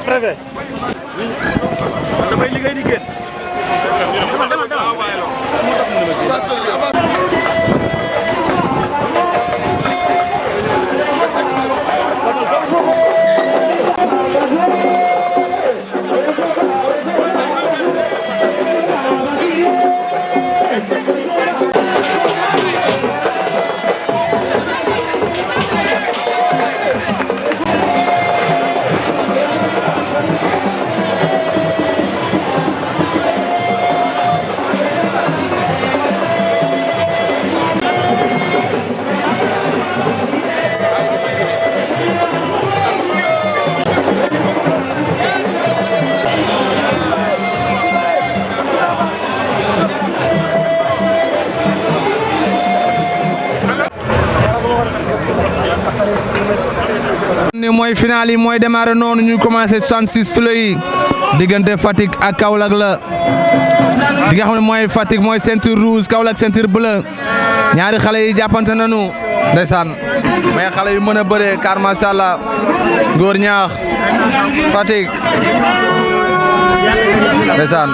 préfet damay liggéey di génn ni mooy final yi mooy démarrer noonu ñu commencé 66 filo yi diggante Fatick ak Kaolack la di nga xam ne mooy Fatick mooy ceinture rouge Kaolack ceinture bleu ñaari xale yi jàppante nañu ndeysaan mais xale yu mën a bëree car macha Allah góor ñaax Fatick ndeysaan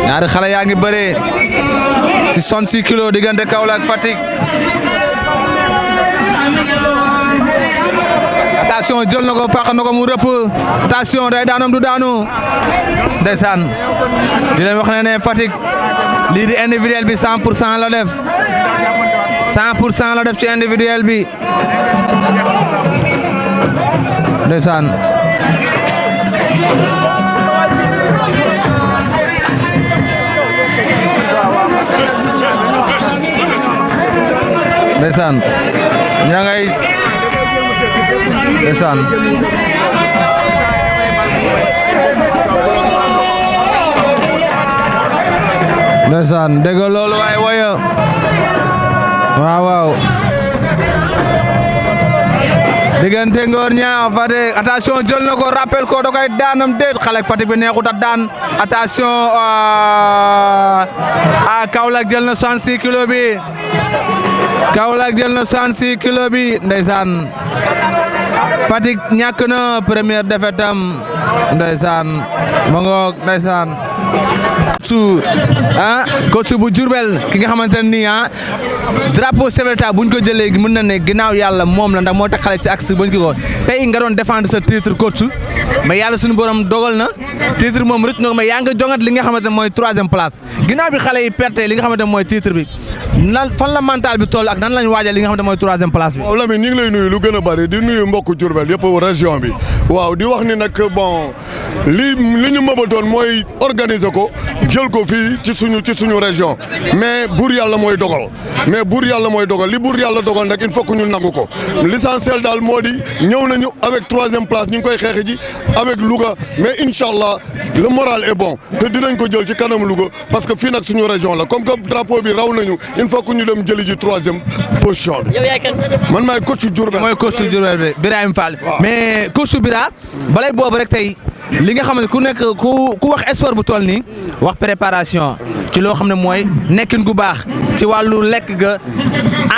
ñaari xale yaa ngi bëree ci 66 kilos diggante Kaolack Fatick attention jël na ko fàq na ko mu rëpp attention day daanam du daanu ndeysaan di leen wax ne Fatick lii di individuel bi 100% la def 100% la def ci individuel bi ndeysaan ndeysaan ña ngay ndeysaan ndeysaan dégg loolu waay woyo waaw waaw diggante Ngor Niakh Fatick attention jël na ko rappel ko da koy daanam déet xale Fatick bi neexut a daan attention Kaolack jël na 66 kilos bi Kaolack jël na 66 kilos bi ndeysaan Fatick ñàkk na première défaite am ndeysaan ma ngoog ndeysaan coach bu Diourbel ki nga xamante ne nii drapeau chef de l'État buñ ko jëlee mën na ne ginnaaw yàlla moom la ndax moo tax xale ci axe buñ ko tey nga doon défendre sa titre coach mais yàlla suñu borom dogal na titre moom rëcc nga mais yaa nga jongat li nga xamante ne mooy 3e place ginnaaw bi xale yi perte li nga xamante ne mooy titre bi nan fan la mental bi toll ak nan lañ waajal li nga xam ne mooy 3e place bi. waaw Lamine ñu ngi lay nuyu lu gën a bari di nuyu mbokku Diourbel yëpp région bi waaw di wax ni nag bon li ñu mëbatoon mooy organiser ko jël ko fii ci suñu région mais buur yàlla mooy dogal li buur yàlla dogal nag il faut que ñu nangu ko l'essentiel daal moo di ñëw nañu avec 3e place ñu ngi koy xeex ji avec Louga mais incha allah le moral est bon te dinañ ko jël ci kanam Louga parce que fii nag suñu région la comme que drapeau bi raw nañu il faut que ñu dem jëli ji 3e position bi. man maay coach Diourbel. mooy coach Diourbel bi Birahim Fall. mais coach Bira balay boobu rek tey li nga xam ne ku nekk ku wax sport bu toll nii wax préparation ci loo xam ne mooy nekkin gu baax ci wàllu lekk ga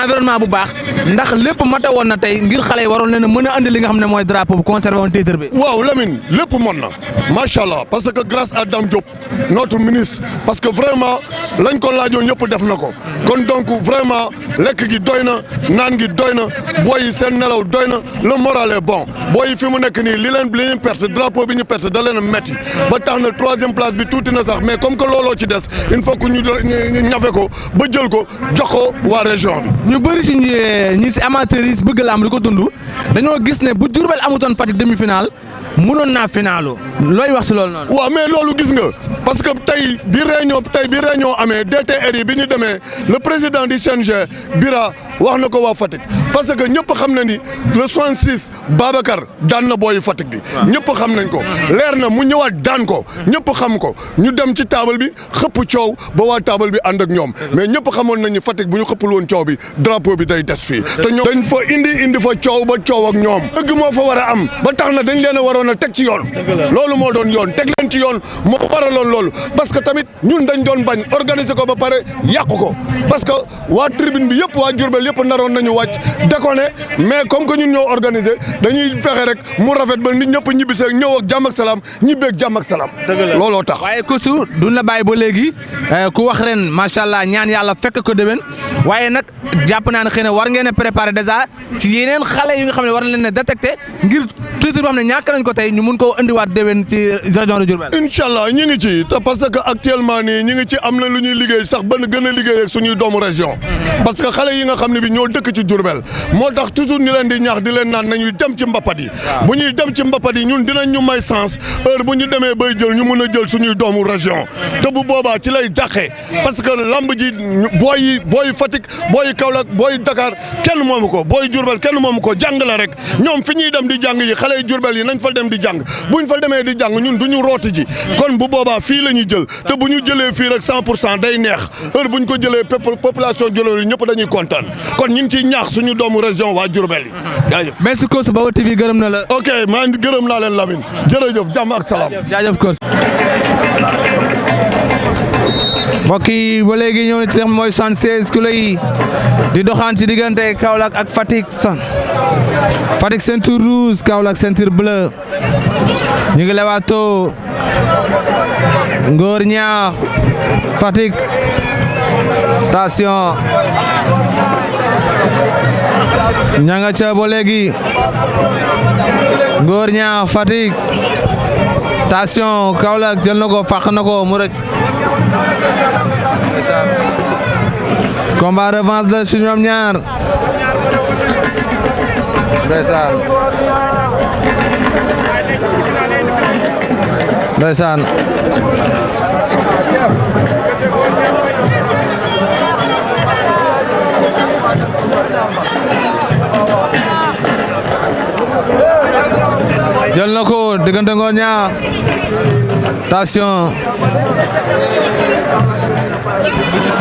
environnement bu baax ndax lépp mata woon na tey ngir xale yi waroon leen a mën a andi li nga xam ne mooy drapeau bu conservé woon titre bi. waaw Lamine lépp mën na macha allah parce que grâce à Dame Diop notre ministre parce que vraiment lañ ko laajoon ñëpp def na ko kon donc vraiment lekk gi doy na naan gi doy na booy yi seen nelaw doy na le moral est bon booy yi fi mu nekk nii li ñu perte drapeau bi ñu perte da leen a metti ba tax na 3e place bi tuuti na sax mais comme que looloo ci des il faut que ñu ñafe ko ba jël ko jox ko waa région bi. ñu bëri si ñi si amateurs yi bëgg lamb di ko dund dañoo gis ne bu Diourbel amutoon Fatick demi-finale mënoon naa finaalu looy wax si loolu noonu. waaw mais loolu gis nga parce que tey bi réunion amee DTR yi bi ñu demee le président du CNG Bira wax na ko waa Fatick parce que ñëpp xam na ni le 66 Babacar daan na booyu Fatick bi. ñëpp xam nañ ko leer na mu ñëwaat daan ko ñëpp xam ko ñu dem ci table bi xëpp coow ba waa table bi ànd ak ñoom mais ñëpp xamoon nañu Fatick bu ñu xëppul woon coow bi drapeau bi day des fii te ñoom dañ fa indi fa coow ba coow ak ñoom dëgg moo fa war a am ba tax na dañ leen a waroon a teg ci yoon loolu moo doon yoon teg leen ci yoon moo waraloon loolu parce que tamit ñun dañ doon bañ organiser ko ba pare yàqu ko parce que waa tribune bi yëpp waa Diourbel yëpp naroon nañu wàcc déconné mais comme que ñun ñoo organiser dañuy fexe rek mu rafet ba nit ñëpp ñibbisee ñëw ak jàmm ak salaam ñibbeeg jàmm ak salaam looloo tax. waaye Kossou duñ la bàyyi ba léegi ku wax ren macha allah ñaan yàlla fekk ko déwén waaye nag jàpp naa ne xëy na war ngeen a préparer déjà ci yeneen xale yi nga xam ne war na leen a détecté ngir titre boo xam ne ñàkk nañ ko tey ñu mun koo indiwaat déwén ci région de Diourbel. incha allah ñi ngi ci te parce que actuellement nii ñi ngi ci am na lu ñuy liggéey sax ba gën a liggéey ak suñuy doomu région parce que xale yi nga xam ne bi ñoo dëkk ci Diourbel moo tax toujours ñu leen di ñaax di leen naan nañuy dem ci mbapat yi bu ñuy dem ci mbapat yi ñun dinañ ñu may sens heure bu ñu demee bay jël ñu mën a jël suñuy doomu région te bu boobaa ci lay dàqee parce que lamb ji booy Fatick booy Kaolack booy Dakar kenn moomu ko booy Diourbel kenn moomu ko jàng la rek ñoom fi ñuy dem di jàng yi xale yi Diourbel yi nañ fa dem di jàng buñ fa demee di jàng ñun du ñu rooti ji kon bu boobaa fii la ñuy jël te bu ñu jëlee fii rek 100% day neex heure bu ñu ko jëlee population Diourbel yi ñëpp dañuy kontaan kon ñu ngi ciy ñaax suñu doomu région waa Diourbel yi jaajëf. merci Kossou Baol TV gërëm na la. ok maa ngi gërëm naa leen Lamine jërëjëf jàmm ak salaam. jaajëf Kossou. mbokk yi ba léegi ñëw na ci xam mooy 76 kilos yi di doxaan ci diggante Kaolack ak Fatick Fatick ceinture rouge Kaolack ceinture bleu ñu ngi lewaatoo Ngor Ñaax Fatick attention ña nga ca ba léegi Ngor Ñaax Fatick attention Kaolack jël na ko fàq na ko mu rëcc combat revanche la ci ñoom ñaar ndeysaan ndeysaan jël na ko diggante Ngor Ñaax attention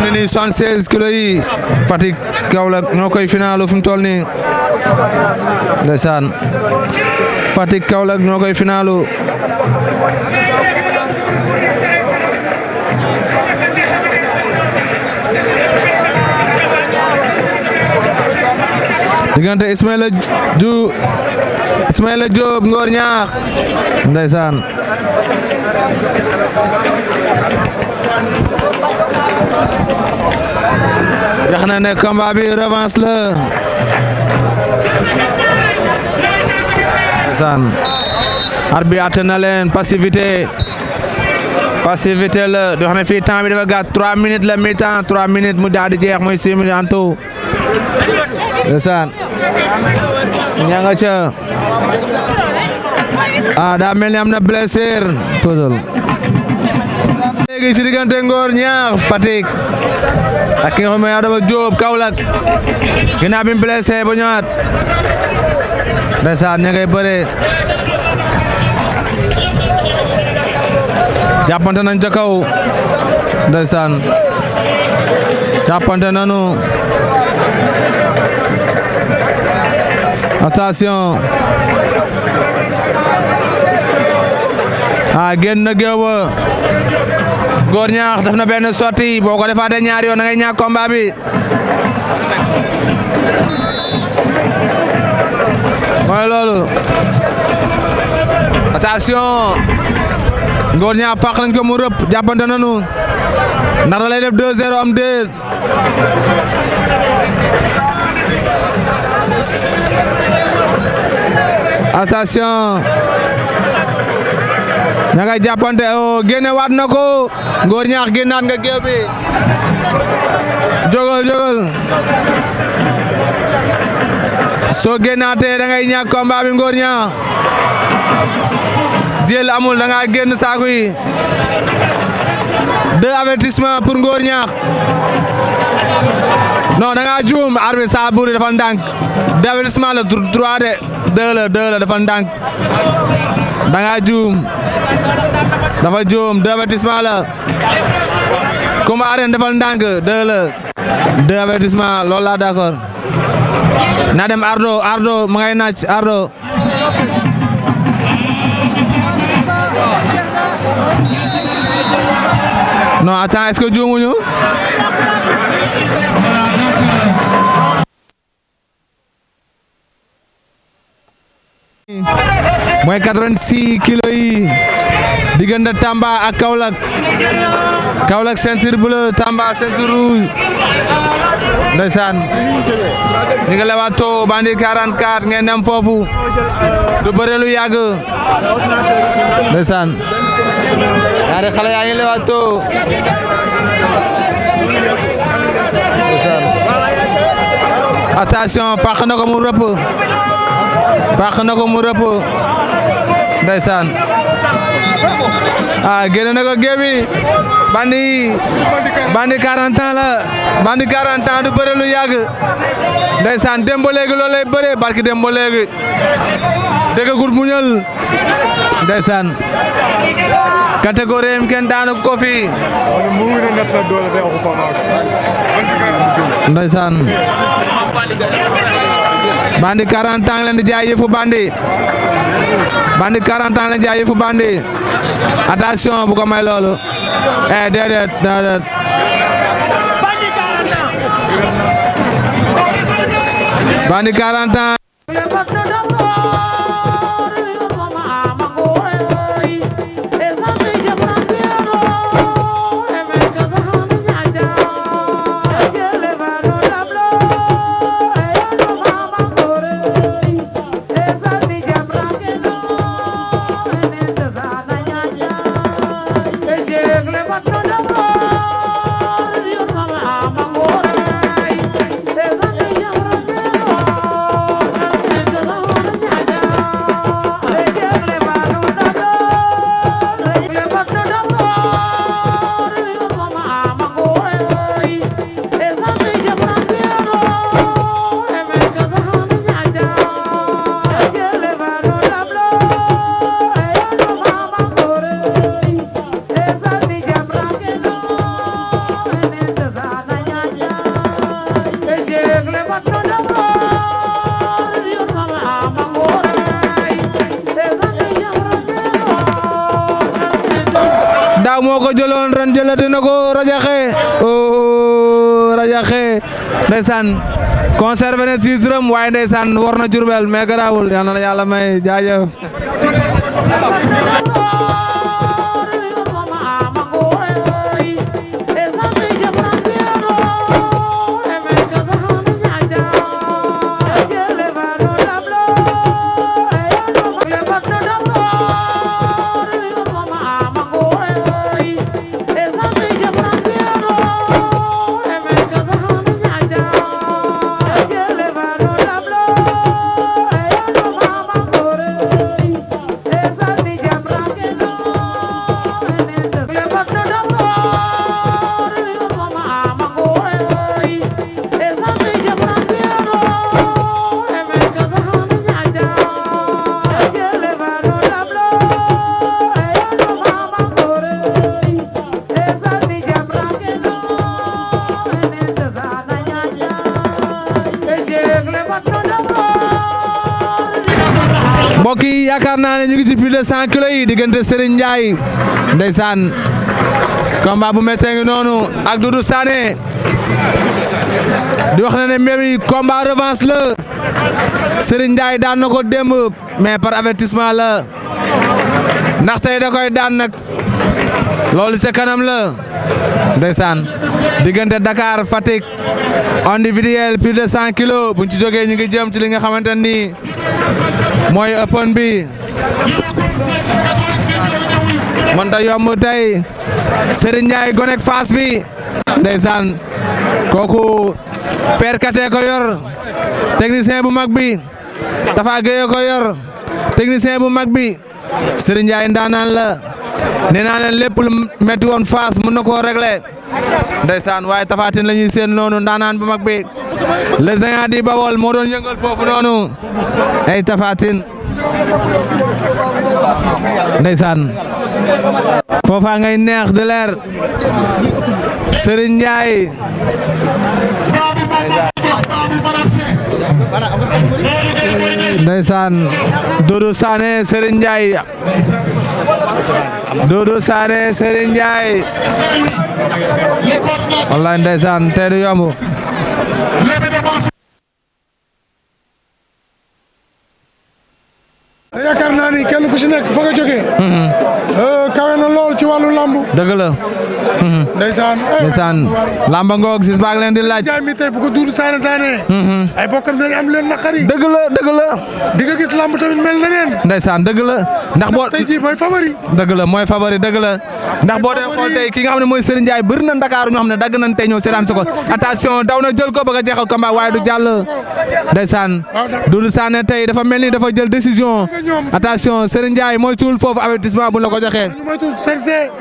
ni ni 76 kilos yi Fatick Kaolack ñoo koy finalu fu mu toll nii ndeysaan Fatick Kaolack ñoo koy finalu diggante Ismaïla Diop Ngor Ñaax ndeysaan yax na ne combat bi revanche la ndeysaan arbitre atte na leen passivité passivité la di wax ne fii temps bi dafa gàtt 3 minutes la mi-temps 3 minutes mu daal di jeex mooy 6 minutes en tout ndeysaan ña nga ca daa mel ni am na blessure léegi ci diggante Ngor Ñaax Fatick ak ki nga xam ne Adama Diop Kaolack ginnaaw bi mu blessé ba ñëwaat ndeysaan ña ngay bëre jàppante nañ ca kaw ndeysaan jàppante nañu attention génn na géew ba Ngor Ñaax def na benn sortie boo ko defaatee ñaari yoon da ngay ñàkk combat bi mooy loolu attention Ngor Ñaax fàq nañ ko mu rëpp jàppante nañu ndax da lay def 2-0 am déet attention ña ngay jàppante génne waat na ko Ngor Ñaax génnaat nga géew bi jógal soo génnaatee da ngay ñàkk combat bi Ngor Ñaax jël amul da nga génn saako yi 2 avertissement pour Ngor Ñaax non da nga juum arbitre sa buri dafa ndànk 2 avertissement la 3 de 2 la dafa ndànk da nga juum dafa juum 2 avertissement la comme arène dafa ndànk 2 la 2 avertissement loolu la d'accord na dem Ardo ma ngay naaj Ardo non attends est-ce que juumuñu mooy 86 kilos yi diggante Tamba ak Kaolack ceinture bleue Tamba ceinture rouge ndeysaan ñu ngi lewaatoo bandi 44 ngeen dem foofu du bëre lu yàgg ndeysaan ñaari xale yaa ngi lewaatoo ndeysaan attention fàq na ko mu rëpp ndeysaan génn na ko géebi bandi 40 ans la bandi 40 ans du bëre lu yàgg ndeysaan dem ba léegi loolu lay bëre barki dem ba léegi dégg gut mu ñël ndeysaan catégorie am kenn daanu ko fi ndeysaan bandi 40 ans leen di jaay yëfu bandi 40 ans leen di jaay yëfu bandi attention bu ko may loolu déedéet bandi 40 ans daaw moo ko jëloon ren jëlati na ko rajaxe ndeysaan conservé na titre am waaye ndeysaan war na Jurbel mais garaawul yal na yàlla may jaajëf yaakaar naa ne ñu ngi ci plus de 100 kilos yi diggante Serigne Ndiaye ndeysaan combat bu méttee ngi noonu ak Doudou Sané di wax na ne mbir mi combat revanche la Serigne Ndiaye daan na ko démb mais par avertissement la ndax tey da koy daan nag loolu ca kanam la ndeysaan diggante Dakar Fatick individuel plus de 100 kilos buñ ci jógee ñu ngi jëm ci li nga xamante ni mooy open bi mënta yomb tey Serigne Ndiaye gonek Fass bi ndeysaan kooku perkate ko yor technicien bu mag bi Tafa Gueye ko yor technicien bu mag bi Serigne Ndiaye ndaanaan la nee naa leen lépp lu metti woon Fass mën na koo régler ndeysaan waaye Tapha Tine la ñuy seen noonu ndaanaan bu mag bi le géant di Bawol moo doon yëngal foofu noonu ay Tapha Tine ndeysaan foofa ngay neex de leer Serigne Ndiaye ndeysaan Doudou Sané Serigne Ndiaye Doudou Sané Serigne Ndiaye wallahi ndeysaan tey du yomb yaakaar naa ni kenn ku ci nekk fa nga jógee kawe na lool ci wàllu lambu dëgg la ndeysaan lamba ngoog sis baag leen di laaj jaay mi tey bu ko Doudou Sané daanee ay bokkam dañ am leen naqari dëgg la di nga gis lamb tamit mel na neen ndeysaan dëgg la ndax boo tey jii mooy favori dëgg la mooy favori dëgg la ndax boo dee xool tey ki nga xam ne mooy Serigne Ndiaye bëri na Ndakaaru ñoo xam ne dagg nañ tey ñëw seetaan si ko attention daw na jël ko bëgg a jeexal combat waaye du jàll ndeysaan Doudou Sané tey dafa mel ni dafa jël décision attention Serigne Ndiaye mooy tuul foofu avertissement bu la ko joxee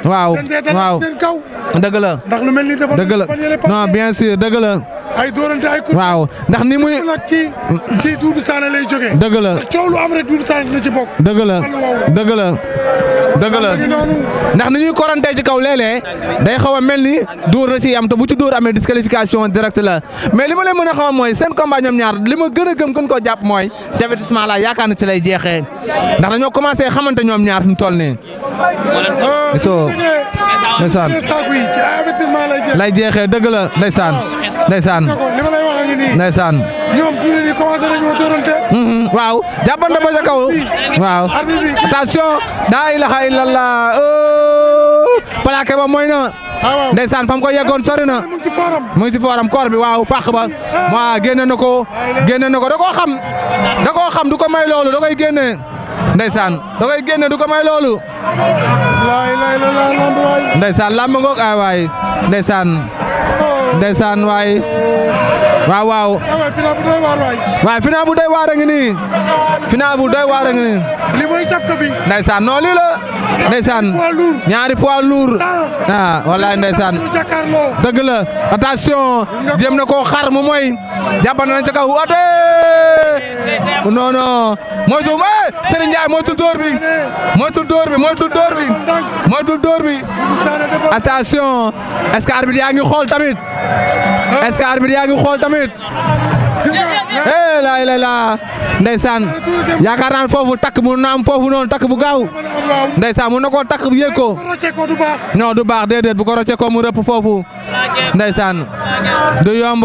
waaw dëgg la ndax lu mel ni dafa dëgg la non bien sûr dëgg la ay doorante ay waaw ndax ni muy ci Doudou Sané lay jógee dëgg la coow lu am rek Doudou Sané dina ci bokk dëgg la dëgg la dëgg la ndax ni ñuy korantee ci kaw léeg-léeg day xaw a mel ni dóor na ci am te bu ci dóor amee disqualification direct la mais li ma leen mën a xamal mooy seen combat ñoom ñaar li ma gën a gëm gën koo jàpp mooy ci avertissement la yaakaar na ci lay jeexee ndax dañoo commencé xamante ñoom ñaar fi mu toll nii so ndeysaan lay jeexee dëgg la ndeysaan ndeysaan ndeysaan ñoom fi mu ne nii commencé nañoo dóorante waaw jàppante ba ca kaw waaw attention daa ilaha illallah plaqué ba mooy na ndeysaan fam ko yeggoon sori na mu ngi ci fooram koor bi waaw pàq ba waaw génne na ko da koo xam du ko may loolu da koy génne ndeysaan da koy génne du ko may loolu ndeysaan lamb ngoog ay waay ndeysaan waay waaw waaye final bu doy waar a ngi nii final bu doy waar a ngi nii li mooy cafka bi ndeysaan non lii la ndeysaan ñaari poids lourd wallaay ndeysaan dëgg la attention jéem na koo xar mu mooy jàppante nañ ca kaw ate non non moytu Serigne Ndiaye moytu dóor bi attention est-ce que arbitre yaa ngi xool tamit la ndeysaan yaakaar naa foofu takk mu naam foofu noonu takk bu gaaw ndeysaan mu na koo takk yëg ko non du baax déedéet bu ko rocce ko mu rëpp foofu ndeysaan du yomb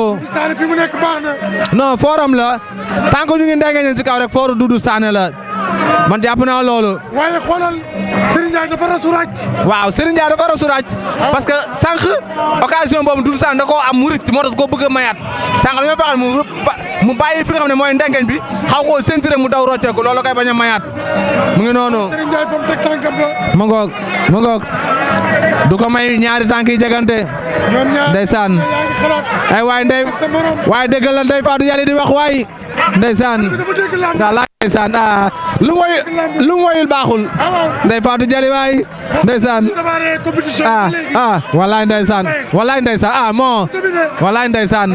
non forum la tant que ñu ngi ndengeñen ci kaw rek fooru Doudou Sané la man jàpp naa loolu waaye xoolal Serigne Ndiaye dafa rasu ràcc waaw Serigne Ndiaye dafa rasu ràcc parce que sànq occasion boobu Doudou Sané da koo am mu rëcc moo tax ko bëgg a mayaat sànq dañoo fexe mu bàyyi fi nga xam ne mooy ndengeñ bi xaw koo sentir mu daw rocceeku loolu koy bañ a mayaat mu ngi noonu Serigne Ndiaye fa mu teg tànkam ba ma ngoog du ko may ñaari tànk yi jegante ndeysaan ay waaye déggal la ndey Fatou Yàlla di wax waay ndeysaan wala ndeysaan lu moyul baaxul ndey Fatou Jali waay ndeysaan wallaay ndeysaan moo wallaay ndeysaan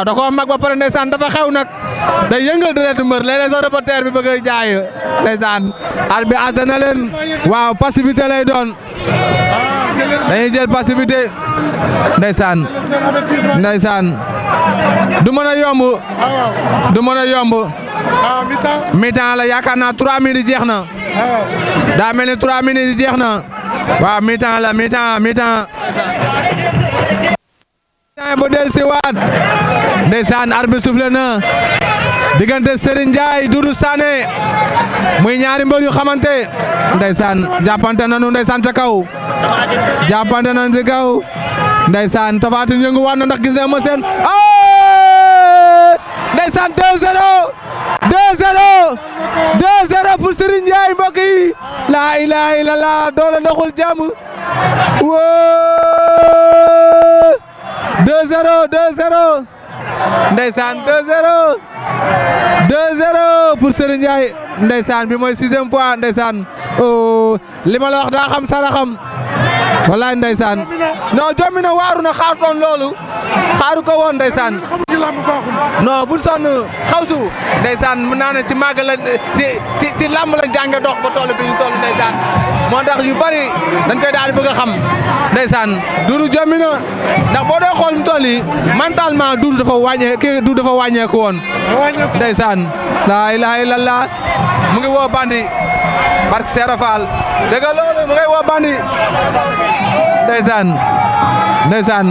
da ko mag ba pare ndeysaan dafa xew nag day yëngal deretu mbër léeg-léeg sa reporter bi bëgg a jaay ndeysaan ar bi àtte na leen waaw passivité lay doon dañuy jël passivité ndeysaan du mën a yomb ah mi-temps. mi-temps la yaakaar naa 3 minutes jeex na. daa mel ni 3 minutes jeex na. waaw mi-temps la mi-temps. ba del si waat. ndeysaan arbitre soufflé na. diggante Serigne Ndiaye Doudou Sané. muy ñaari mbër yu xamante. ndeysaan jàppante nañu ndeysaan ca kaw. jàppante nañu ci kaw. ndeysaan Tapha Tine yëngu waat na ndax gis na ma seen. ndeysaan 2-0 pour Serigne Ndiaye mbokk yi laa ilaaha illallah doole doxul jàmm woo 2-0 ndeysaan 2-0 pour Serigne Ndiaye ndeysaan bi mooy 6e fois ndeysaan li ma la wax daa xam sara xam wallaay ndeysaan non jommi na waaru na xaartoon loolu xaaru ko woon ndeysaan non bul sonn xawsu ndeysaan mën naa ne ci màgg la ci làmb lañ jànge dox ba toll bi ñu toll ndeysaan moo tax yu bari dañ koy daal di bëgg a xam ndeysaan Doudou jommi na ndax boo dee xool mu toll yi mentalement Doudou dafa wàññeeku woon ndeysaan laa ilaaha illallah mu ngi woo bandi barke Seera Fall dëgg loolu mu ngay woo bandi ndeysaan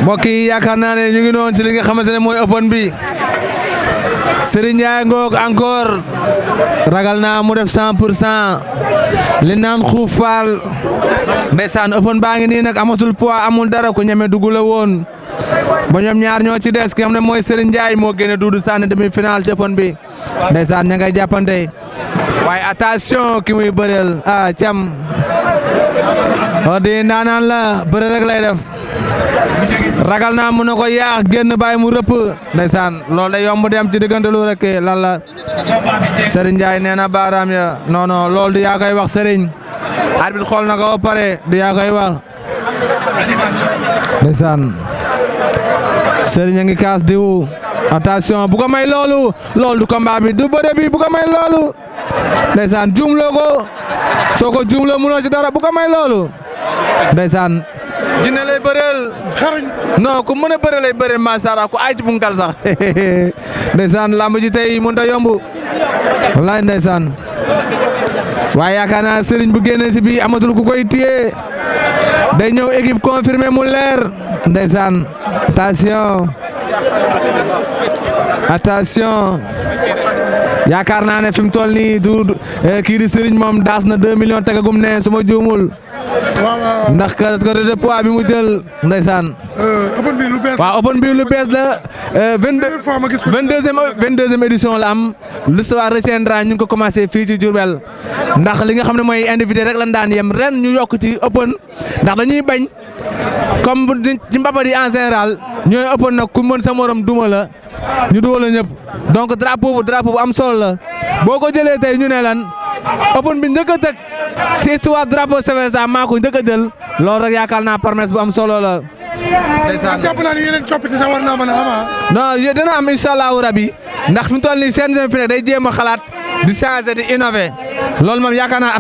mbokk yi yaakaar naa ne ñu ngi noonu ci li nga xamante ne mooy open bi Serigne Ndiaye ngoog encore ragal naa mu def 100% li naan xuuf faal ndeysaan open baa ngi nii nag amatul poids amul dara ku ñeme dugg la woon ba ñoom ñaar ñoo ci des ki xam ne mooy Serigne Ndiaye moo génne Doudou Sané demi-finale ci open bi ndeysaan ña ngay jàppante waaye attention ki muy bëreel cam di naanaan la bëre rek lay def ragal naa mën na ko yaax génn bàyyi mu rëpp ndeysaan loolu day yomb dem ci diggante lu rek lan la Serigne Ndiaye nee na baaraam ya non non loolu du yaa koy wax Serigne arbitre xool na ko ba pare du yaa koy wax ndeysaan Serigne a ngi kaas diwu attention bu ko may loolu du combat bi du bëre bi bu ko may loolu ndeysaan juumloo ko soo ko juumloo mënoo ci dara bu ko may loolu ndeysaan jinne lay bëreel xarañ non ku mën a bëre lay bëreel masara ku ay ci punkal sax ndeysaan lamb ji tey mënut a yomb wallaay ndeysaan waaye yaakaar naa Serigne bu génnee si bi amatul ku koy téye day ñëw équipe confirmé mu leer ndeysaan attention yaakaar naa ne fi mu toll nii du kii di Serigne moom daas na 2 millions tegagum ne su ma juumul. ndax catégorie de poids bi mu jël ndeysaan. open bi lu bees. waaw open bi lu bees la 22e édition la am l'histoire retiendra ñu ngi ko commencé fii ci Diourbel ndax li nga xam ne mooy individuel rek lañ daan yem ren ñu yokk ci open ndax dañuy bañ comme ci mbapat yi en général ñooy open nag ku mën sa morom duma la ñu dugal la ñëpp donc drapeau bu am solo la boo ko jëlee tey ñu ne lan open bi njëkk a teg ci histoire drapeau CVSA maa ko njëkk a jël loolu rek yaakaar naa promesse bu am solo la. ndeysaan jàpp naa ni yeneen coppite sax war naa mën a am non dina am incha allahu rabi ndax fi mu toll nii CNG fi ne day jéem a xalaat di changer di innover loolu moom yaakaar naa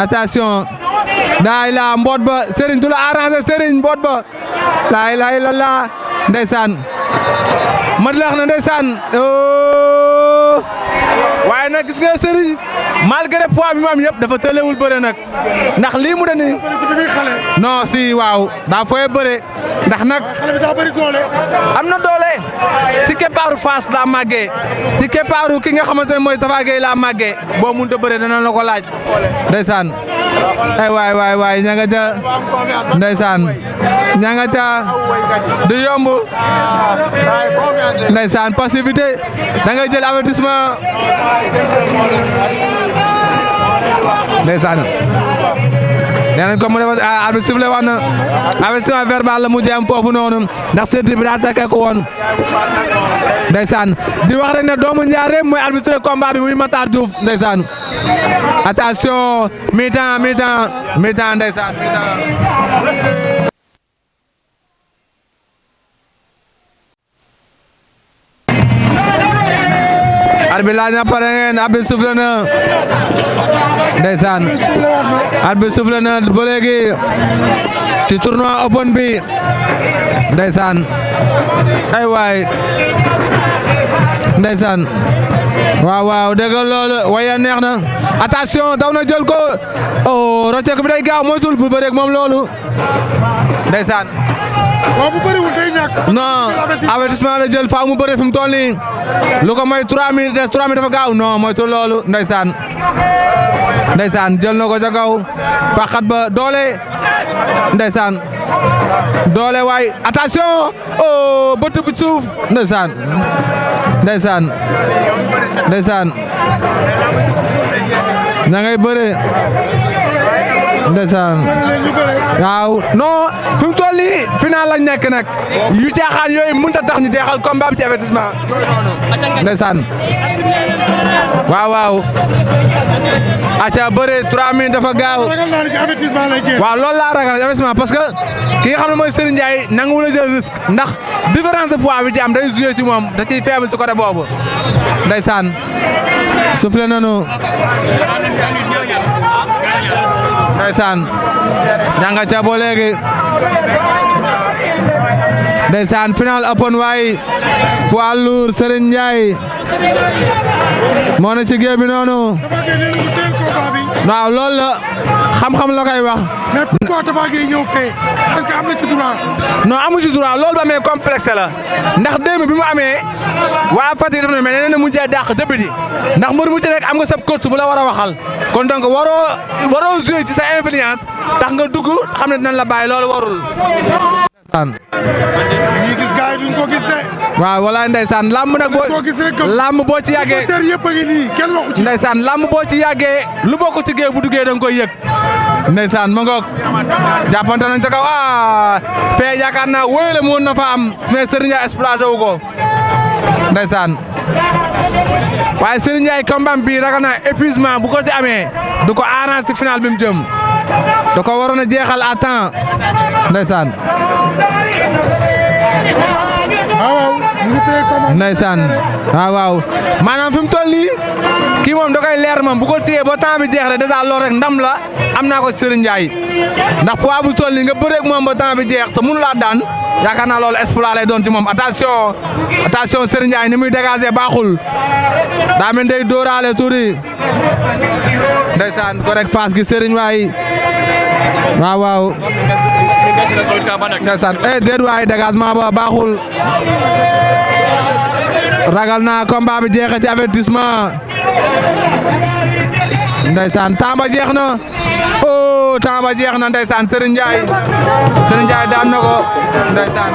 attention daay la mboot ba Serigne du la arrangé Serigne mboot ba laay la ndeysaan ma di la wax ne ndeysaan waaye nag gis nga Serigne malgré poids bi mu am yëpp dafa tëlewul bëre nag ndax lii mu de nii non si waaw daa fooy bëre ndax nag xale bi daa bëri doole. am na doole ci keppaaru Fass laa màggee ci keppaaru ki nga xamante ne mooy Tafa Gueye laa màggee boo mënut a bëre dana la ko laaj ndeysaan ay waay ña nga ca ndeysaan ña nga ca du yomb ndeysaan passivité da ngay jël avertissement ndeysaan nee nañ ko mu def arbitre sifflé wax na avertissement verbal la mujjee am foofu noonu ndax séddale bi daa tàkkee ko woon ndeysaan di wax rek ne doomu Njaareem mooy arbitre combat bi muy Matar Diouf ndeysaan attention mi-temps ndeysaan mi-temps arbitre laaj na pare ngeen arbitre sifflé na ndeysaan arbitre sifflé na ba léegi ci tournoi open bi ndeysaan ay waay ndeysaan waaw dégg loolu waaye neex na attention daw na jël ko oh rocceeku bi day gaaw moytul bu bëreeg moom loolu ndeysaan waaw bu bëriwul day ñàkk. non avertissement la jël faaw mu bëre fi mu toll nii lu ko mooy 3 minutes des 3 minutes dafa gaaw non moytul loolu ndeysaan jël na ko ca kaw faqat ba doole ndeysaan doole waay attention oh bëtt bu suuf ndeysaan ña ngay bëre ndeysaan waaw non fi mu toll nii final lañ nekk nag yu caaxaan yooyu mënut a tax ñu jeexal combat bi ci avertissement ndeysaan waaw aca bëre 3 minutes dafa gaaw waaw loolu laa ragal avertissement parce que ki nga xam ne mooy Serigne Ndiaye nanguwul a jël risque ndax différence de poids bi ci am day joué ci moom da ciy faible ci côté boobu ndeysaan soufflé nañu ndeysaan ñanga ca bo léegi ndeysaan final open waay poids lourd Serigne Ndiaye moo ne ci géew bi noonu waaw loolu la xam-xam la koy wax mais pourquoi Tapha Gueye ñëw fee est-ce que am na ci droit. non amu ci droit loolu ba amee complexe la ndax démb bi mu amee waa Fatick def na mais nee na mujjee dàq débiti ndax mbër mu ci nekk am nga sab coach bu la war a waxal kon donc waroo jouer ci sa influence tax nga dugg xam ne dinañ la bàyyi loolu warul. ñi gis gars yi duñ ko gis de. waaw walaay ndeysaan làmb nag làmb boo ci yàggee yëpp a ngi nii kenn waxu ci. ndeysaan làmb boo ci yàggee lu bokk ci géew bu duggee da nga koy yëg ndeysaan ma ngoog jàppante nañ ca kaw fee yaakaar naa wóyale mu woon na fa am mais Serigne Ndiaye exploité wu ko ndeysaan waaye Serigne Ndiaye combat bi ragal naa épuisement bu ko ci amee du ko arrange ci final bi mu jëm da ko waroon a jeexal à temps ndeysaan ndeysaan waaw maanaam fi mu toll nii kii moom da koy leer moom bu ko téye ba temps bi jeex rek dèjà loolu rek ndam la am naa ko Serigne Ndiaye ndax poids bu toll nii nga bëreeg moom ba temps bi jeex te mënu laa daan yaakaar naa loolu exploit lay doon ci moom attention Serigne Ndiaye ni muy dégager baaxul daa mel day dóoraale tuuti ndeysaan ko rek face gi Serigne waay waaw ndeysaan déet waay dégagement ba baaxul ragal naa combat bi jeexee ci avertissement ndeysaan temps ba jeex na oh temps ba jeex na ndeysaan Serigne Ndiaye daan na ko ndeysaan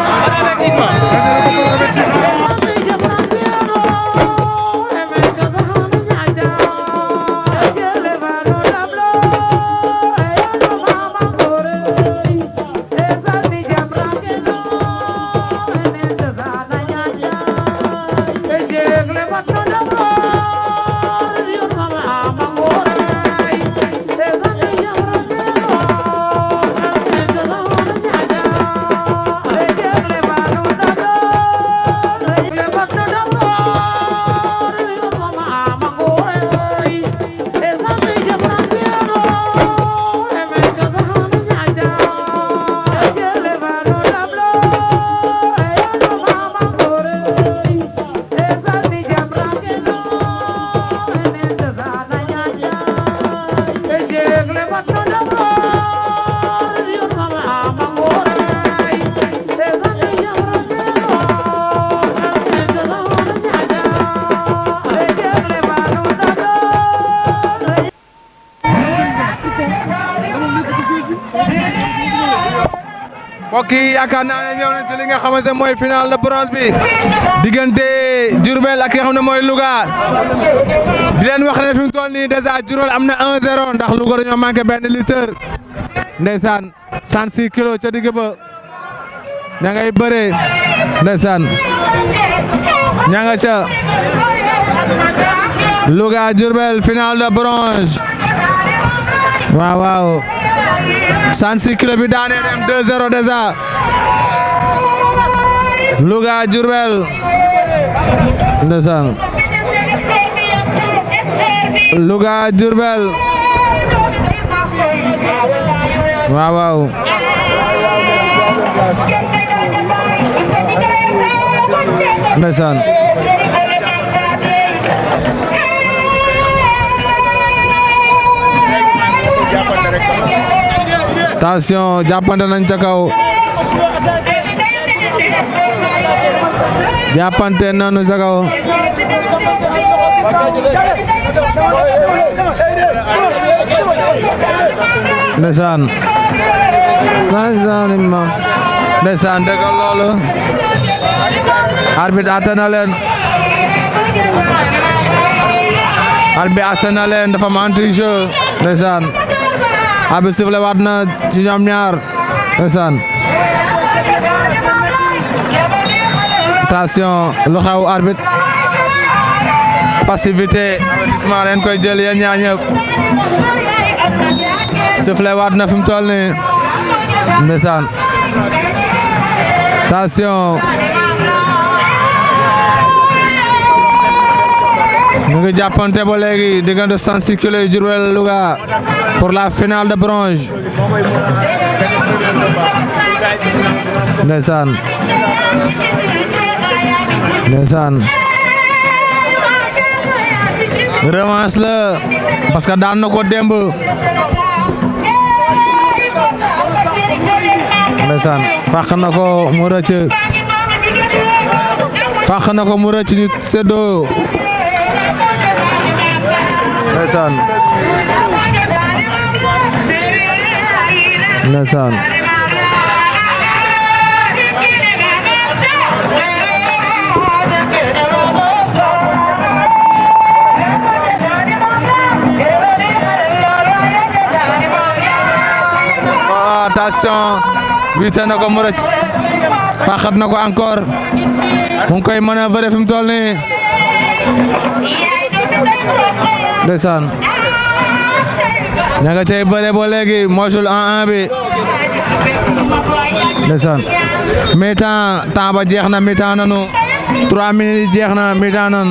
mbokk yi yaakaar naa ne ñëw nañ ci li nga xamante ne mooy final de bronze bi diggante Diourbel ak ki nga xam ne mooy Louga di leen wax ne fi mu toll nii dèjà Diourbel am na 1-0 ndax Louga dañoo manqué benn litre ndeysaan 106 kilos ca digg ba ña ngay bëree ndeysaan ña nga ca Louga Diourbel final de bronze waaw waaw 106 kilos bi daanee dem 2-0 déjà Louga Diourbel ndeysaan Louga Diourbel waaw waaw ndeysaan attention jàppante nañ ca kaw jàppante nañu ca kaw ndeysaan ndeysaan dëgg loolu arbitre atte na leen dafa am anti-jeu ndeysaan arbitre sifflé waat na ci ñoom ñaar ndeysaan attention lu xew arbitre passivité avertissement leen koy jël yéen ñaar ñëpp sifflé waat na fi mu toll nii ndeysaan attention ñu ngi jàppante ba léegi diggante 106 kilos yu Diourbel Louga pour la finale de bronze ndeysaan revanche la parce que daan na ko démb ndeysaan fàq na ko mu rëcc ñu séddoo ndeysaan attention wiite na ko mu rëcc fàqat na ko encore mu ngi koy manœuvrer fi mu toll nii ndeysaan ña nga cay bëre ba léegi mosul 1-1 bi ndeysaan mi-temps ba jeex na mi-temps nanu 3 minutes jeex na mi-temps nan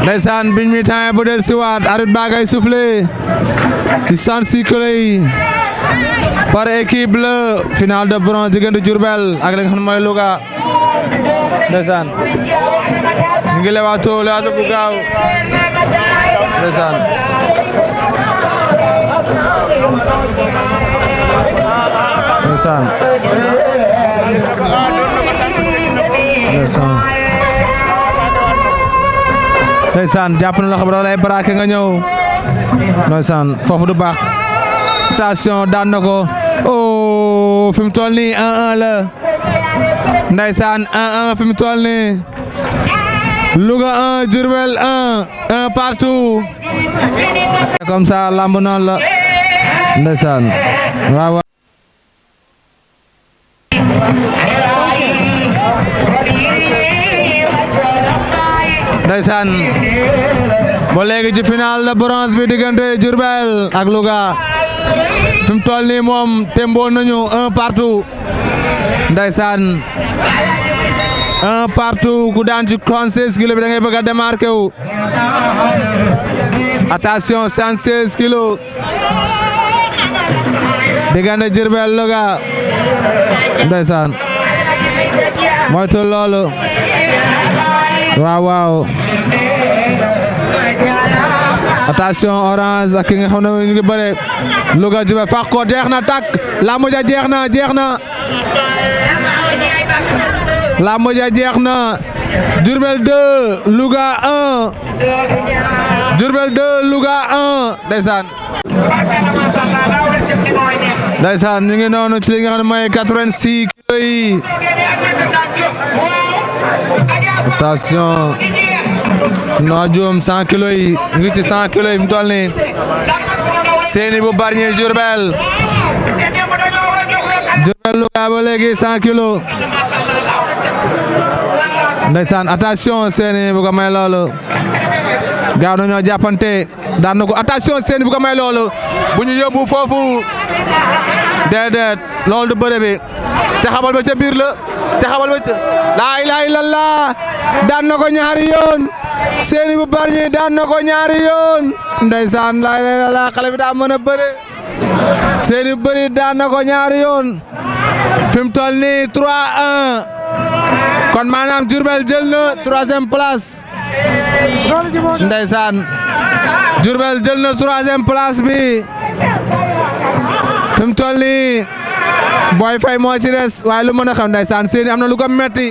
ndeysaan biñ mi temps bu del siwaat arbitre baa ngay soufflé ci 106 kilos yi par équipe la finale de bronze diggante Diourbel ak li nga xam ne mooy Louga ndeysaan ñu ngi lewaatoo bu gaaw ndeysaan ndeysaan ndeysaan jàpp na loxo bi da lay braqué nga ñëw ndeysaan foofu du baax attention daan na ko oh fi mu toll nii 1-1 la ndeysaan 1-1 fi mu toll nii Louga 1 Diourbel 1 partout comme ça lamb noonu la ndeysaan waaw ndeysaan ba léegi ci final de bronze bi diggante Diourbel ak Louga fi mu toll nii moom tembo nañu 1 partout ndeysaan 1 partout ku daan ci 76 kilos bi da ngay bëgg a démarqué wu attention 76 kilos diggante Diourbel Louga ndeysaan moytu loolu waaw attention orange ak ki nga xam ne ñu ngi bëre Louga Diourbel fàq ko jeex na tàkk lamb ja jeex na lamb ja jeex na Diourbel 2 Louga 1 Diourbel 2 Louga 1 ndeysaan ñu ngi noonu ci li nga xam ne mooy 86 kilos yi attention noo juum 100 kilos yi ñu ngi ci 100 kilos yi mu toll nii Séni bu Bargny Diourbel Louga ba léegi 100 kilos ndeysaan attention Séni bu ko may loolu gaaw na ñoo jàppante daan na ko attention Séni bu ko may loolu bu ñu yóbbu foofu déedéet loolu du bëre bi te xamal ba ca biir la te xamal ba ca laa ilaaha illallah daan na ko ñaari yoon Séni bu Bargny daan na ko ñaari yoon ndeysaan laa ilaaha illallah xale bi daa mën a bëre Séni bu bëri daan na ko ñaari yoon fi mu toll nii 3-1 kon maanaam Diourbel jël na 3e place ndeysaan Diourbel jël na 3e place bi fi mu toll nii Boy Faye moo ci des waaye lu mën a xam ndeysaan Séni am na lu ko metti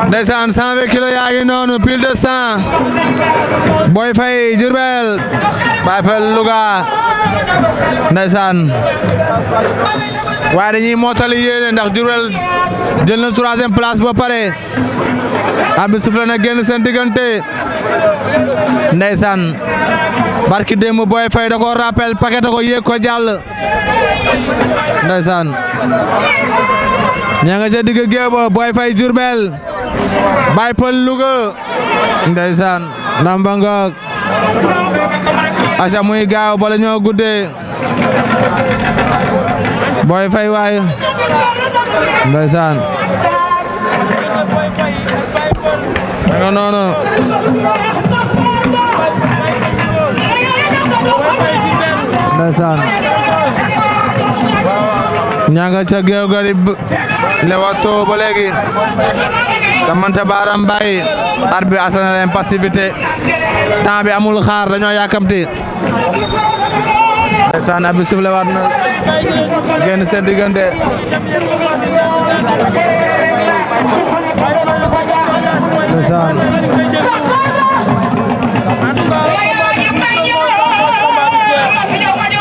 ndeysaan 120 kilos yaa ngi noonu pile de 100 Boy Faye Diourbel Boy Faye Louga ndeysaan waaye dañuy mottali yéene ndax Diourbel jël na 3e place ba pare abi sufle na génn seen diggante ndeysaan barki démb Boy Faye da ko rappel paquet ko yéeg ko jàll ndeysaan ña nga ca digg géew ba Boy Faye Diourbel Boy Faye Louga ndeysaan lamba ngoog aca muy gaaw bala ñoo guddee Boy Faye waay ndeysaan nga noonu ndeysaan ña nga ca géew ga di lewato ba léegi damante baaram bàyyi ar bi asana leen passivité temps bi amul xaar dañoo yàkkamti ndeysaan abi sufle waat na génn seen diggante ndeysaan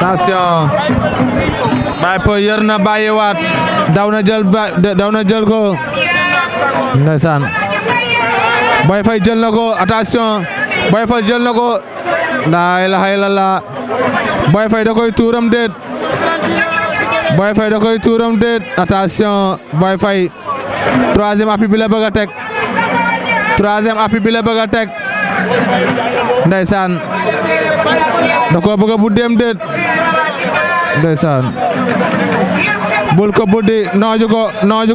attention Boy Faye yor na bàyyiwaat daw na jël ko ndeysaan Boy Faye jël na ko attention Boy Faye jël na ko laa ilaaha illallah Boy Faye da koy tuuram déet Boy Faye da koy tuuram déet attention Boy Faye 3e appui bi la bëgg a teg 3e appui bi la bëgg a teg ndeysaan da ko bëgg a buddeem déet ndeysaan bul ko buddi nooju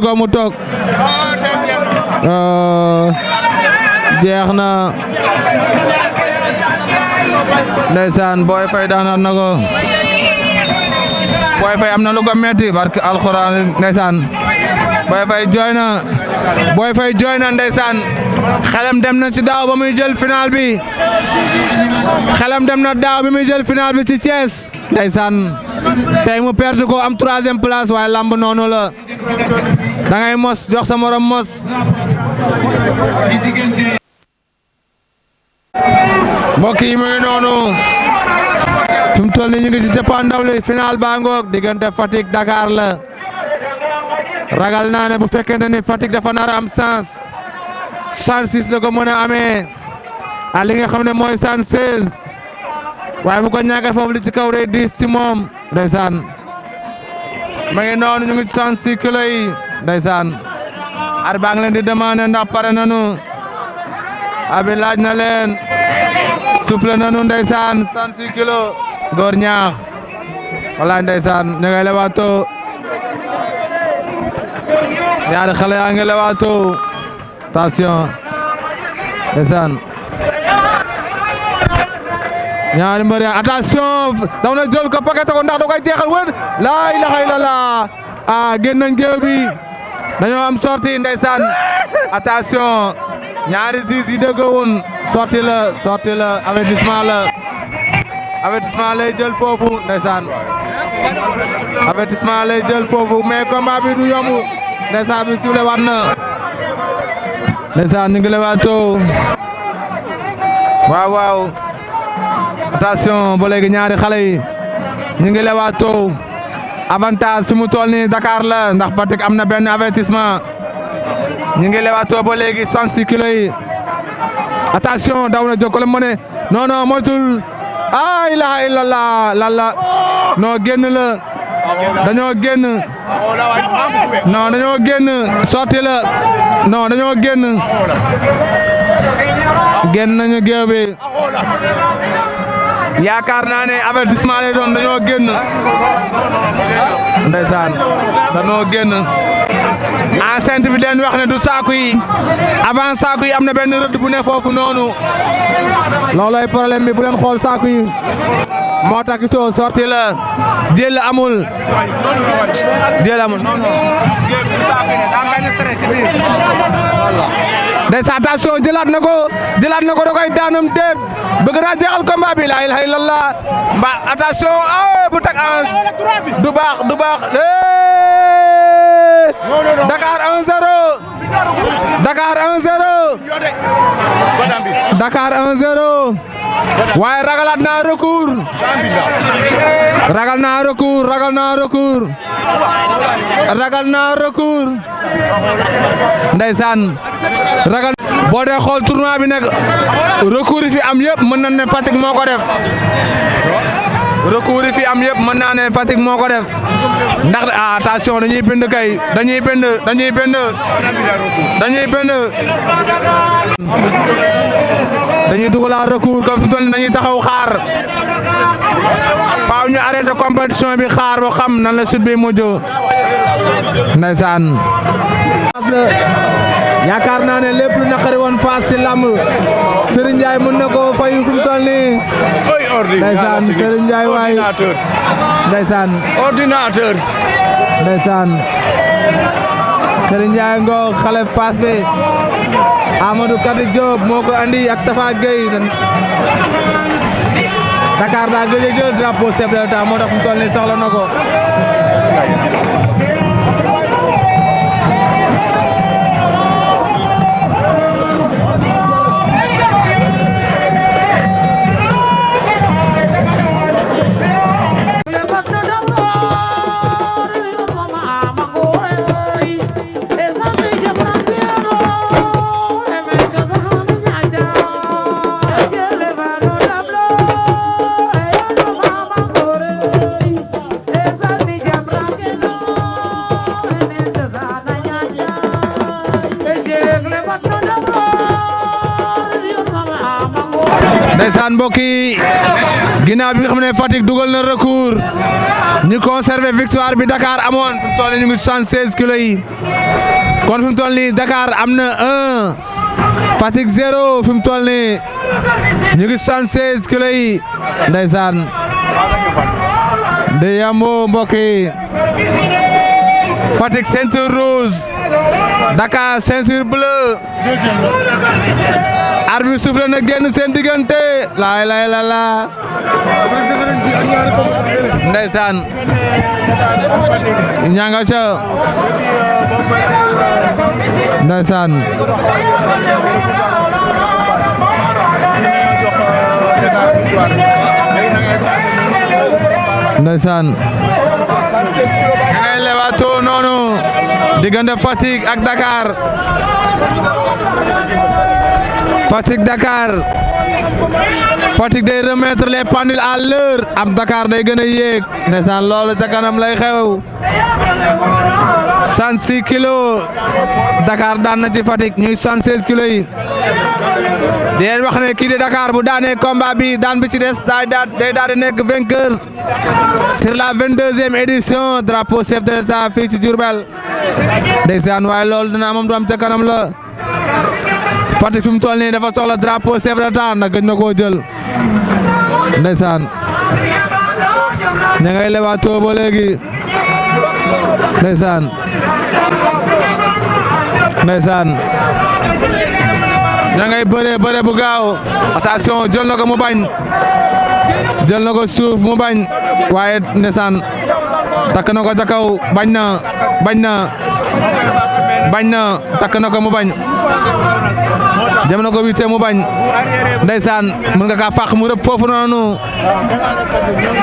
ko mu toog jeex na ndeysaan Boy Faye daanaat na ko Boy Faye am na lu ko metti barke alxuraan ndeysaan Boy Faye jooy na ndeysaan xelam dem na ci daaw ba muy jël final bi ci Thiès ndeysaan tey mu perdre ko am 3e place waaye lamb noonu la da ngay mos jox sa morom mos mbokk yi mu ngi noonu fi mu toll nii ñu ngi ci cappaandaw li final baa ngoog diggante Fatick Dakar la ragal naa ne bu fekkente ni Fatick dafa nar a am sens 106 la ko mën a amee a li nga xam ne mooy 116 waaye bu ko ñàkkee foofu li ci kaw day diis ci moom ndeysaan ma ngi noonu ñu ngi ci 66 kilos yi ndeysaan ar baa ngi leen di demandé ndax pare nanu abi laaj na leen soufflé nanu ndeysaan 66 kilos góor ñaax wala ndeysaan ñu ngay lewaatoo ñaari xale yaa ngi lewaatoo attention ndeysaan ñaari mbër yaa attention daw na jël ko paquet ko ndax da koy jeexal wër laa ilaha illallah génn nañ géew bi dañoo am sortie ndeysaan attention ñaari siis yi dëggawun sortie la avertissement lay jël foofu ndeysaan avertissement lay jël foofu mais combat bi du yomb ndeysaan bi sifflé waat na ndeysaan ñu ngi lewaatoo waaw attention ba léegi ñaari xale yi ñu ngi lewaatoo avantage si mu toll ni Dakar la ndax Fatick am na benn avertissement ñu ngi lewaatoo ba léegi 66 kilos yi attention daw na jokkale mo ne non moytul ilaha illallah lalla non génn la dañoo génn sorti la non dañoo génn nañu géew bi yaakaar naa ne avertissement lay doon dañoo génn ndeysaan dañoo génn enceinte bi den wax ne du saaku yi avant saaku yi am na benn rëdd bu ne foofu noonu loolooy problème bi bu leen xool saaku yi moo tax gisoo sorti la jël amul non ndeysaan attention jëlaat na ko da koy daanam déet bëgg naa jeexal combat bi la ilaha illallah ba attention bu tak ans du baax Dakar 1-0 Dakar 1-0 waaye ragalaat naa recours ragal naa recours ndeysaan ragal boo dee xool tournoi bi nag recours yi fi am yëpp mën na ne Fatick moo ko def recours yi fi am yëpp mën naa ne Fatick moo ko def ndax attention dañuy bind kay dañuy dugalaat recours comme fi doon dañuy taxaw xaar faaw ñu arrêté compétition bi xaar ba xam nan la sud bi mujj ndeysaan yaakaar naa ne lépp lu naqari woon Fass ci lamb Serigne Ndiaye mën na ko fayu fi mu toll nii ndeysaan Serigne Ndiaye waay ndeysaan ordinateur ndeysaan Serigne Ndiaye ngo xale Fass bi Amadou Kati Diop moo ko andi ak Tafa Gueye Dakar daa gëj a jël drapeau chef de l'État moo tax fi mu toll nii soxla na ko ndeysaan mbokk yi ginnaaw bi nga xam ne Fatick dugal na recours ñu conservé victoire bi Dakar amoon fi mu toll nii ñu ngi 76 kilos yi kon fi mu toll nii Dakar am na 1 Fatick 0 fi mu toll nii ñu ngi 76 kilos yi ndeysaan de Yambo mbokk yi Fatick ceinture rouge Dakar ceinture bleue arbitre soufflé na génn seen diggante laay la ndeysaan ñanga ca ndeysaan ndeysaan ngay lewato noonu diggante Fatick ak Dakar Fatick day remettre les pendules à l'heure am Dakar day gën a yéeg ndeysaan loolu ca kanam lay xew 106 kilos Dakar daan na ci Fatick ñuy 116 kilos yi di leen wax ne kii di Dakar bu daanee combat bi daan bi ci des day daal di nekk vainqueur sur la 22e édition drapeau chef de l'État fii ci Diourbel ndeysaan waaye loolu dina amam du am ca kanam la Fatick fi mu toll nii dafa soxla drapeau chef de l'État nag gëj na koo jël ndeysaan ña ngay lewaatoo ba léegi ndeysaan ña ngay bëre bu gaaw attention jël na ko mu bañ jël na ko suuf mu bañ waaye ndeysaan takk na ko ca kaw bañ na takk na ko mu bañ jëm na ko witte mu bañ ndeysaan mën nga kaa fàq mu rëb foofu noonu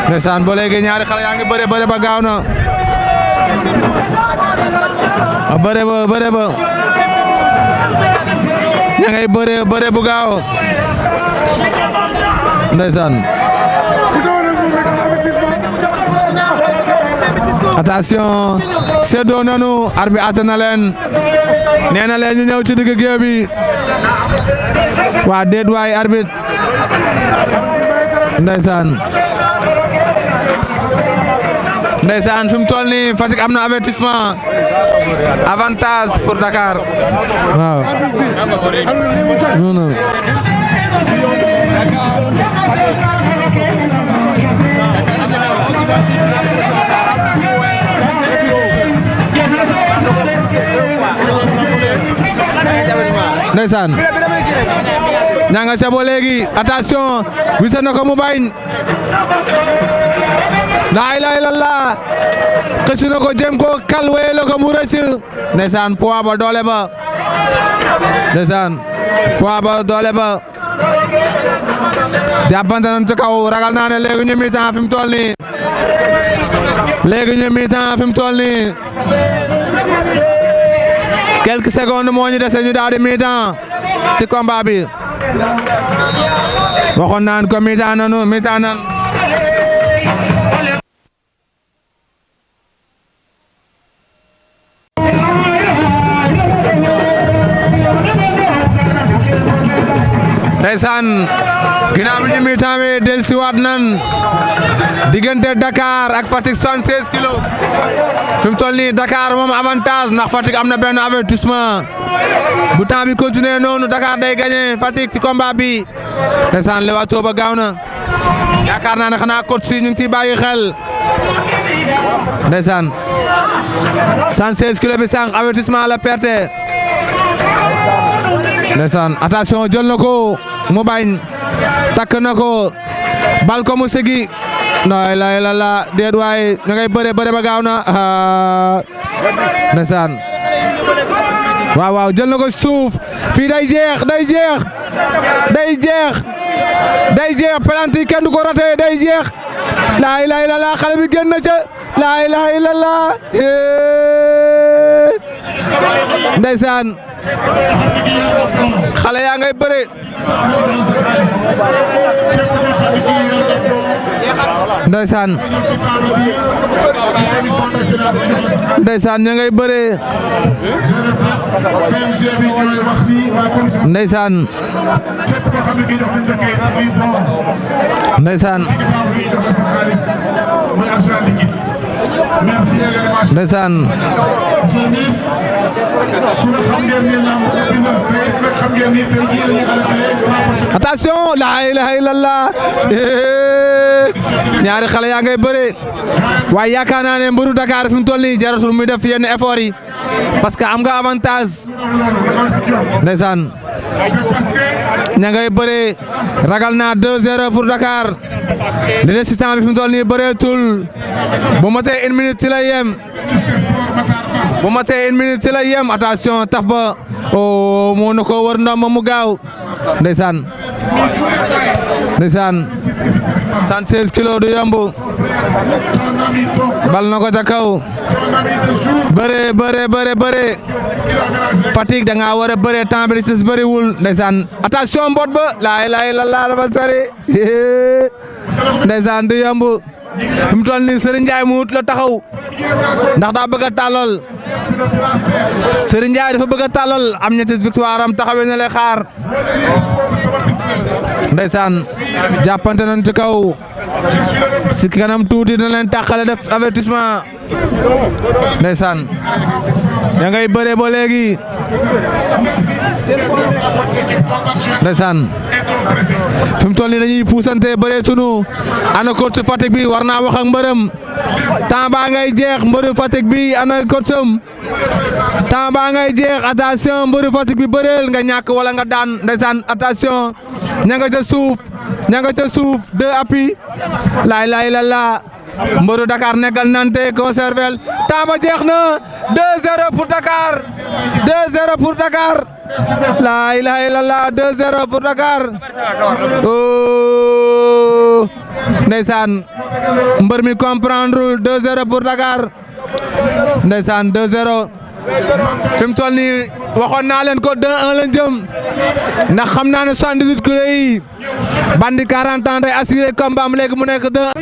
ndeysaan ba léegi ñaari xale yaa ngi bëre ba gaaw na bëre ba ña ngay bëre bu gaaw ndeysaan attention seddoo nanu arbi atte na leen nee na leen ñu ñëw ci digg géew bi waa déet waay arbitre ndeysaan fi mu toll nii Fatick am na avertissement avantage pour Dakar waaw non ndeysaan ñanga ca bo léegi attention wisa na ko mu bañ la ilaha illallah xëcc na ko jëm ko kal wéy la ko mu rëcc ndeysaan poids ba doole ba ndeysaan poids ba doole ba jàppante nañ ci kaw ragal naa ne léegi ñu mi-temps fi mu toll nii léegi ñu mi-temps fi mu toll nii quelques secondes moo ñu dese ñu daal di mi-temps ci combat bi waxoon naan ko mi-temps nanu mi-temps nan ndeysaan ginnaaw bi ñu mi-temps bi dellusiwaat nan diggante Dakar ak Fatick 76 kilos fi mu toll nii Dakar moom avantage ndax Fatick am na benn avertissement bu temps bi continuer noonu Dakar day gagné Fatick ci combat bi ndeysaan lewaatoo ba gaaw na yaakaar naa ne xanaa coach si ñu ngi ciy bàyyi xel ndeysaan 116 kilos bi sànq avertissement la perte ndeysaan attention jël na ko mu bañ takk na ko bal ko mu segi la déet waay ñu ngay bëre ba gaaw na ndeysaan waaw jël na ko suuf fii day jeex penalty kenn du ko raté day jeex laa ilaha illallah xale bi génn na ca laa ilaha illallah ndeysaan xale yaa ngay bëre ndeysaan ña ngay bëre ndeysaan ndeysaan attention la ilaha illallah ñaari xale yaa ngay bëre waaye yaakaar naa ne mbëru Dakar fi mu toll nii jaratul muy def yenn effort yi parce que am nga avantage ndeysaan ña ngay bëre ragal naa 2-0 pour Dakar li des si temps bi fi mu toll nii bëreetul bu matee 1 minute ci la yem bu matee 1 minute ci la yem attention taf ba o moo na ko wër ndam mu gaaw ndeysaan ndeysaan 116 kilos du yomb bal na ko ca kaw bëre Fatick da nga war a bëre temps bi des bëriwul ndeysaan attention mbot ba laa ilaaha illallaah la ba sori ndeysaan du yomb fi mu toll nii Serigne Ndiaye mu wut la taxaw ndax daa bëgg a tàllal Serigne Ndiaye dafa bëgg a tàllal am ñetti victoire am taxawee na lay xaar ndeysaan jàppante nañ ci kaw si kanam tuuti na leen tàqale def avertissement ndeysaan ña ngay bëre ba léegi ndeysaan fi mu toll nii dañuy puusante bëre sunu ana coach Fatick bi war naa wax ak mbërëm temps baa ngay jeex mbëru Fatick bi ana coach am temps baa ngay jeex attention mbëru Fatick bi bëreel nga ñàkk wala nga daan ndeysaan attention ña nga ca suuf deux appuis laay la mbëru Dakar nekkal nante conservel temps ba jeex na 2-0 pour Dakar 2-0 pour Dakar la ilaha illallah 2-0 pour Dakar oh ndeysaan mbër mi comprendre 2-0 pour Dakar ndeysaan 2-0 fi mu toll nii waxoon naa leen ko 2-1 lañ jëm ndax xam naa ne 78 kilos yi bandi 40 ans day assuré combat am léegi mu nekk 2.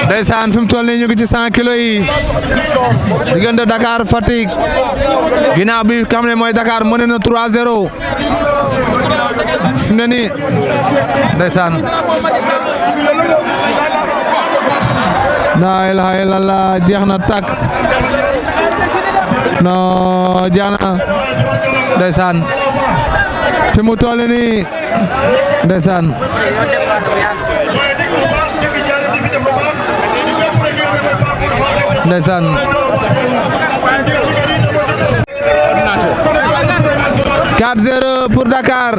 ndeysaan fi mu toll nii ñu ngi ci 100 kilos yi diggante Dakar Fatick ginnaaw bi xam ne mooy Dakar mën na 3-0 fi mu ne nii ndeysaan laa ilaaha illallah jeex na takk non jeex na ndeysaan fi mu toll nii ndeysaan ndeysaan 4-0 pour Dakar